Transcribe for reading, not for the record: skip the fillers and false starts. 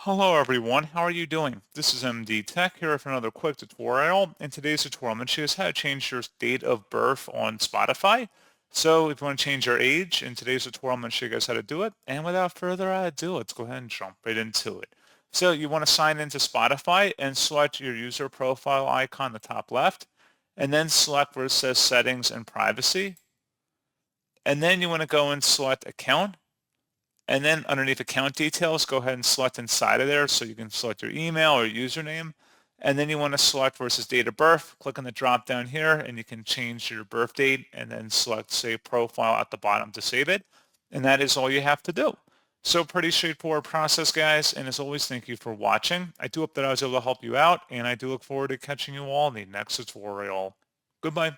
Hello everyone, how are you doing? This is MD Tech here with another quick tutorial. In today's tutorial, I'm going to show you how to change your date of birth on Spotify. So if you want to change your age, in today's tutorial, I'm going to show you guys how to do it. And without further ado, let's go ahead and jump right into it. So you want to sign into Spotify and select your user profile icon in the top left, and then select where it says settings and privacy. And then you want to go and select account. And then underneath account details, go ahead and select inside of there so you can select your email or username. And then you want to select versus date of birth. Click on the drop down here and you can change your birth date and then select save profile at the bottom to save it. And that is all you have to do. So pretty straightforward process, guys. And as always, thank you for watching. I do hope that I was able to help you out, and I do look forward to catching you all in the next tutorial. Goodbye.